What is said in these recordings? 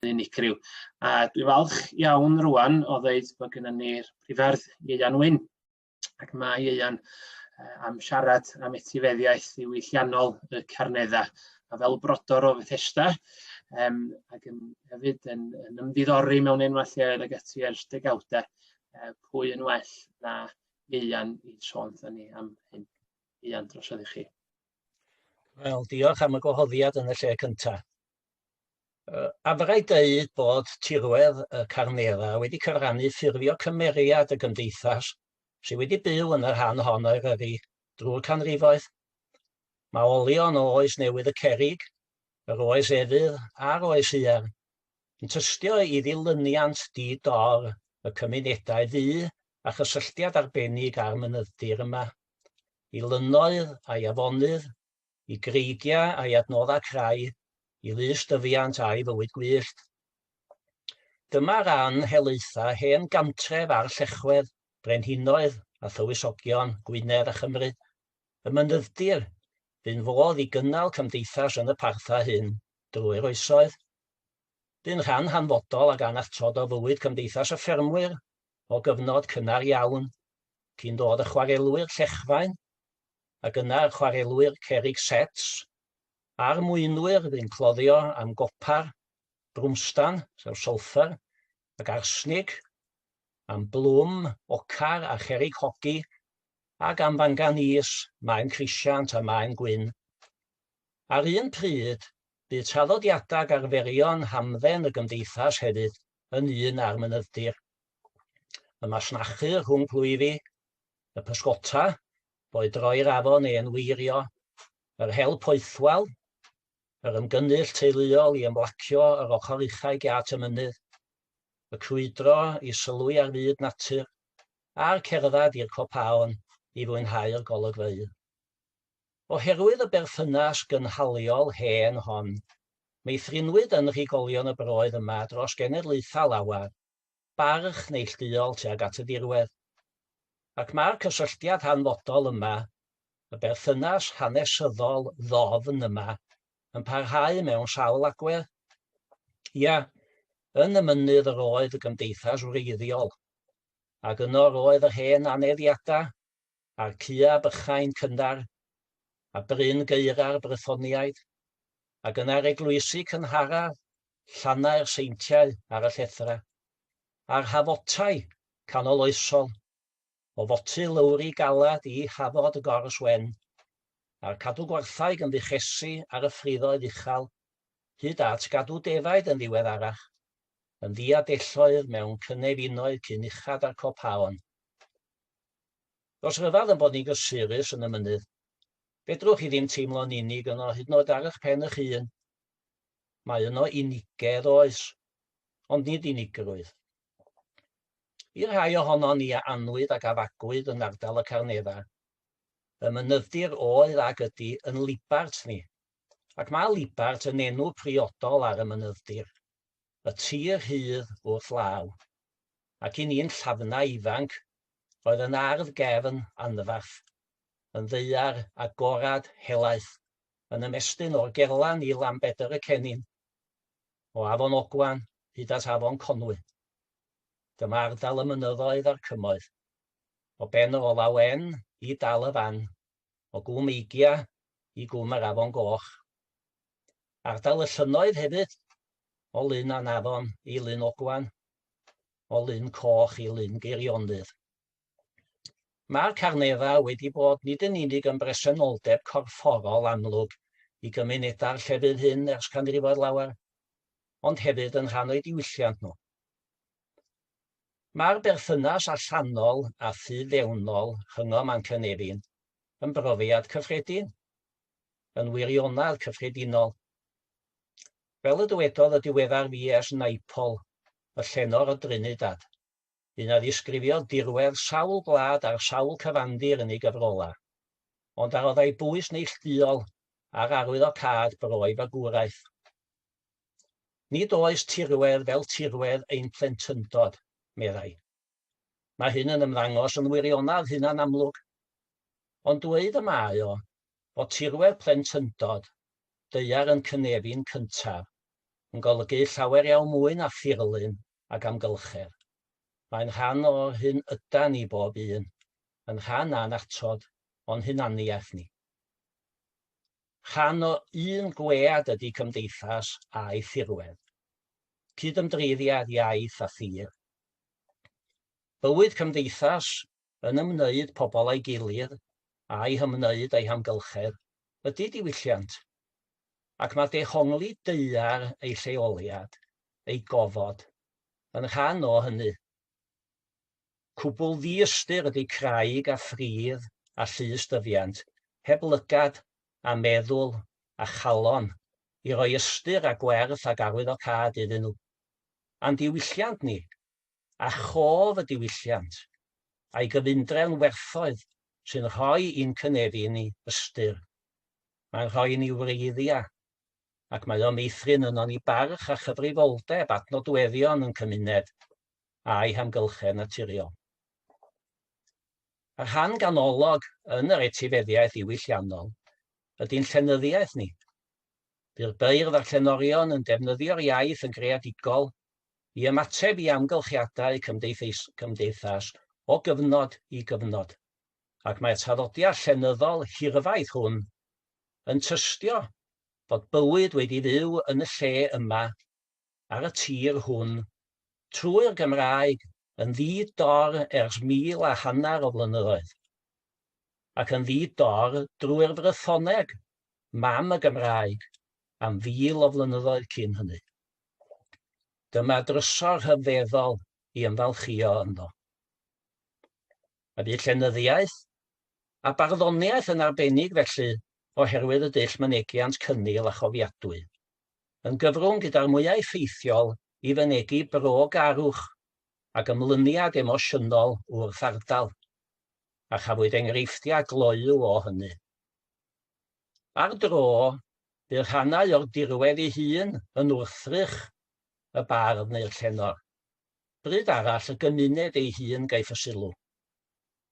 unigryw. A dwi'n falch iawn rwan o ddeud bod gennym ni'r Prifardd Ieuan Wyn. Ac mae Ieuan am siarad am etifeddiaeth ddiwylliannol y Carneddau. A fel brodor o Fethesda, ac hefyd yn ymddiddori mewn enwau lleoedd ag ati ers degawdau, pwy yn well na Ieuan i sôn wrthon ni am hyn. Ieuan, drosodd i chi. Wel, diolch am y gwahoddiad yn y lle cyntaf. A fyddai dweud bod Tirwedd y Carneddau wedi cyfrannu ffurfio cymeriad y gymdeithas sydd wedi byw yn y rhan hon o'r yrru drwy'r canrifoedd. Mae olion o oes newydd y cerrig, yr oes efydd a'r oes iar yn tystio i ddilyniant di-dor y cymunedau ddu a chysylltiad arbennig â'r mynyddir yma, i lynnoedd a'i afonydd, i greigiau a'i adnoddau crau, i lys dyfiant a'i fywyd gwyllt. Dyma ran helaetha hen gantref ar llechwedd, brenhinoedd a thywysogion Gwynedd a Chymru. Y mynyddir bu'n fodd i gynnal cymdeithas yn y parthau hyn drwy'r oesoedd. Bu'n rhan hanfodol ag anatod o fywyd cymdeithas y ffermwyr o gyfnod cynnar iawn, cyn dod y chwarelwyr llechfain, ac yna'r chwarelwyr cerrig sets, a'r mwynwyr bu'n cloddio am gopar, brwmstan, sef solffer, ac arsnig, am blwm, ocar a cherrig hogi, ac am fanganís, maen crisiant a maen gwyn. Ar un pryd, bu traddodiadau ag arferion hamdden y gymdeithas hefyd yn un ar mynyddir. Y masnachu rhwng plwyfi, y pysgota, boi droi'r afon neu'n wirio, yr hel poethwal, yr ymgynnull teuluol i ymlacio yr ochr uchau giat y mynydd, y crwydro i sylwi ar fyd natur, a'r cerddad i'r copaon i fwynhau'r golygfeydd. Oherwydd y berthynas gynhaliol hen hon, meithrinwyd yn rhigolion y broedd yma dros genedlaethau lawer, barch neilltuol tuag at y dirwedd. Ac mae'r cysylltiad hanfodol yma, y berthynas hanesyddol ddofn yma, yn parhau mewn sawl agwedd. Ia, yn y mynydd yr oedd y gymdeithas wreiddiol, ac yno roedd yr hen aneddiadau, a'r cua bychain cynnar, a bryn geira'r brythoniaid, ac yna'r eglwysi cynharaf, llannau'r seintiau ar y llethra, a'r hafotau canoloesol, o foti lywri galad i hafod y gors wen, a'r cadw gwarthau yn ddichesu ar y ffriddoedd uchal, hyd at gadw defaid yn ddiweddarach, yn ddiadelloedd mewn cynefinoedd cyn uchad ar copaon. Os ryfedd yn bod ni'n gysurus yn y mynydd, fedrwch chi ddim teimlo'n unig yno hyd yn oed ar eich pen eich hun. Mae yno unigedd oes, ond nid unigrwydd. I rhai ohono ni a anwyd ac afagwyd yn ardal y Carneddau, y mynyddir oedd ag ydy yn Libart ni, ac mae Libart yn enw priodol ar y mynyddir, y tir hydd wrth law, ac i ni'n llafna ifanc roedd yn ardd gefn anfarth, yn ddeiar agorad helaeth, yn ymestyn o'r Gerlan i Lambedr y Cennin, o Afon Ogwan hyd at Afon Conwy. Dyma ardal y mynyddoedd a'r cymoedd, o ben yr Olawen i dal y fan, o gwm Eigia i gwm yr Afon Goch. Ardal y llynnoedd hefyd, o Lyn Anafon i Lyn Ogwan, o Lyn Coch i Lyn Geirionydd. Mae'r Carneddau wedi bod nid yn unig yn bresenoldeb corfforol amlwg i gymunedau'r llefydd hyn ers canrifoedd lawer, ond hefyd yn rhan o'i diwylliant nhw. Mae'r berthynas allanol a ffydd-fewnol rhyngom a'n Cynefin yn brofiad cyffredin, yn wirionadd cyffredinol. Fel y dywedodd y diweddar V.S. Naipaul, y llenor o Drinidad, un a ddisgrifio dirwedd sawl gwlad ar sawl cyfandir yn ei gyfrola, ond arodd ei bwys neilltuol ar arwyddocâd broef a gwraeth. Nid oes tirwedd fel tirwedd ein plentyndod, meddai. Mae hyn yn ymddangos yn wirionadd hunan amlwg, ond dweud y mae o, bod tirwedd plentyndod, deiar yn Cynefin cyntaf, yn golygu llawer iawn mwy na ffurlun ac amgylchedd. Mae'n rhan o hyn ydan ni bob un, yn rhan anatod o'n hunaniaeth ni. Rhan o un gwead ydy cymdeithas a'i thirwedd. Cydymdreiddiad iaith a thir. Bywyd cymdeithas yn ymwneud pobl a'i gilydd a'i hymwneud a'i hamgylchedd ydy diwylliant, ac mae dehongli daear ei lleoliad, ei gofod, yn rhan o hynny. Cwbl ddiystyr ydy craig a ffridd a llystyfiant, heb lygad a meddwl a chalon i roi ystyr a gwerth ac arwyddocâd iddyn nhw. A'n diwylliant ni, a chof y diwylliant, a'i gyfundrefn werthoedd sy'n rhoi i'n cynefin ni ystyr. Mae'n rhoi ni wreiddiau, ac mae o meithrin yno ni barch a chyfrifoldeb at nodweddion yn cymuned a'i hamgylchedd naturiol. Yr rhan ganolog yn yr etifeddiaeth ddiwylliannol ydy'n llenyddiaeth ni. By'r beirdd a'r llenorion yn defnyddio'r iaith yn greadigol i ymateb i amgylchiadau cymdeithas o gyfnod i gyfnod, ac mae'r traddodiad llenyddol hirfaeth hwn yn tystio bod bywyd wedi fyw yn y lle yma ar y tir hwn trwy'r Gymraeg yn ddi-dor ers 1000 o flynyddoedd, ac yn ddi-dor drwy'r frythoneg mam y Gymraeg am 1000 o flynyddoedd cyn hynny. Dyma drysor rhyfeddol i ymfalchio ynddo. A bu llenyddiaeth a barddoniaeth yn arbennig felly oherwydd y dull mynegiant cynnil a chofiadwy, yn gyfrwng gyda'r mwyaf effeithiol i fynegu brogarwch ac ymlyniad emosiynol wrth ardal, a chafwyd enghreifftiau gloyw o hynny. Ar dro, bydd rhannau o'r dirwedd ei hun yn wrthrych y bardd neu'r llenor. Bryd arall y gymuned ei hun gaiff y sylw,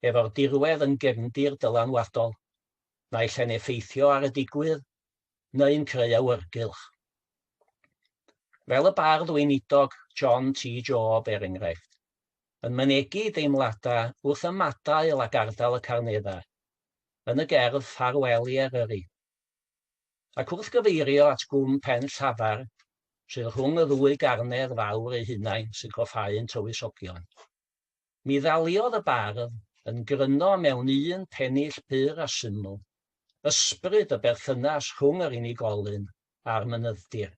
efo'r dirwedd yn gefndir dylanwadol, naill yn effeithio ar y digwydd, neu'n creu awyrgylch. Fel y bardd weinidog John T. Job, enghraifft, yn mynegu deimladau wrth y madail ac ardal y Carneddau, yn y gerdd Ffarwel i Eryri. Ac wrth gyfeirio at gwm pen llafar, sydd rhwng y ddwy garnedd fawr eu hunain sy'n cofhau'n tywysogion. Mi ddaliodd y bardd yn gryno mewn un pennill pyr a syml, ysbryd y berthynas rhwng yr unigolyn a'r mynydddir.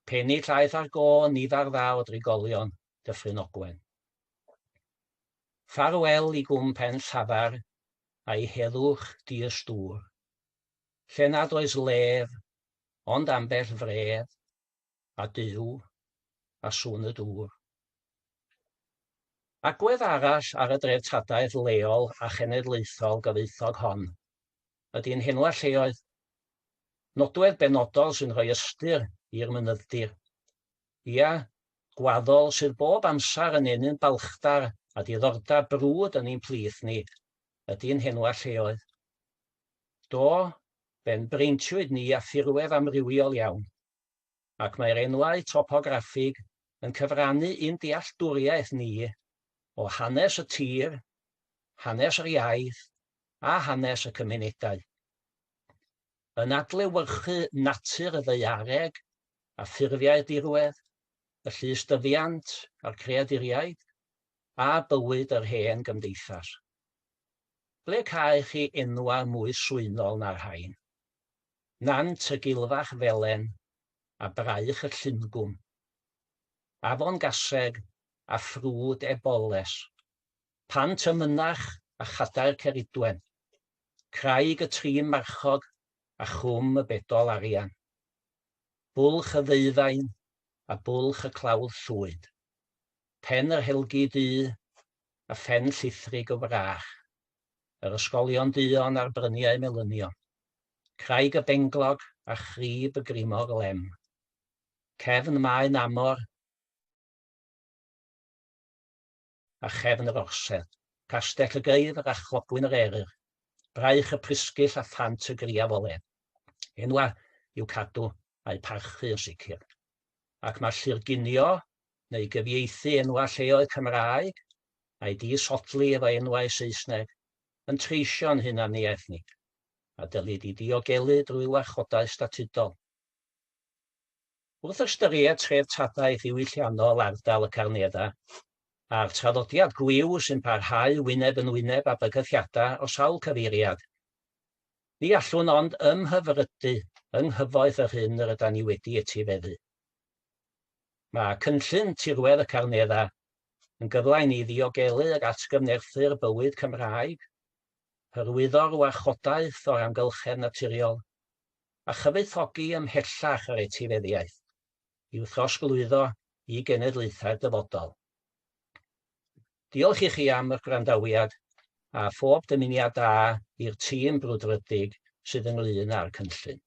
Pennill aeth ar go nifer dda o drigolion Dyffryn Ogwen. Ffarwel i gwm pen llafar a'i heddwch diystŵr, lle nad oes lef, ond ambell fredd, a dyw, a sŵn y dŵr. Agwedd arall ar y dreftadaeth leol a chenedlaethol gyfoethog hon ydy'n henwa lleoedd, nodwedd benodol sy'n rhoi ystyr i'r mynydddir. Ia, gwaddol sydd bob amser yn enyn balchdar a diddordeb brwd yn ein plith ni ydy'n henwa lleoedd. Do, ben breintiwyd ni a thirwedd amrywiol iawn, ac mae'r enwau topograffig yn cyfrannu un dealltwriaeth ni o hanes y tir, hanes yr iaith, a hanes y cymunedau. Yn adlewyrchu natur y ddaeareg a ffurfiau dirwedd, y llystyfiant a'r creaduriaid, a bywyd yr hen gymdeithas. Ble caech chi enwa mwy swynol na'r rhain? Nant y gilfach felen a braich y llungwm. Afon Gaseg a ffrwd eboles. Pant y mynach a chadair Ceridwen. Craig y trin marchog a chwm y bedol arian. Bwlch y ddeufaen a bwlch y clawdd llwyd. Pen yr helgi du a phen llithrig o brach. Yr ysgolion duon a'r bryniau melynion. Craig y benglog a chrib y grimor lem. Cefn maen amor a chefn yr orsedd. Castell y geifr a chlogwyn yr eryr. Braich y prisgyll a phant y griaf o led. Enwa i'w cadw a'i parchu yn sicr. ac mae llyrgunio neu gyfieithu enwau lleoedd Cymraeg a'i disodli efo enwau Saesneg yn treisio'n hunaniaeth ni, a dylid i diogelu drwy warchodau statudol. Wrth ystyried treftadaeth ddiwylliannol ardal y Carneddau, a'r traddodiad gwiw sy'n parhau wyneb yn wyneb â bygythiadau o sawl cyfeiriad, ni allwn ond ymhyfrydu yng nghyfoeth yr hyn yr ydyn ni wedi etifeddu. Mae cynllun tirwedd y Carneddau yn gyfle i ni ddiogelu ag atgyfnerthu'r bywyd Cymraeg, hyrwyddo'r warchodaeth o'r amgylchedd naturiol, a chyfoethogi ymhellach yr etifeddiaeth, i'w throsglwyddo i genedlaethau'r dyfodol. Diolch i chi am y gwrandawiad, a phob dymuniad da i'r tîm brwdfrydig sydd ynglŷn â'r cynllun.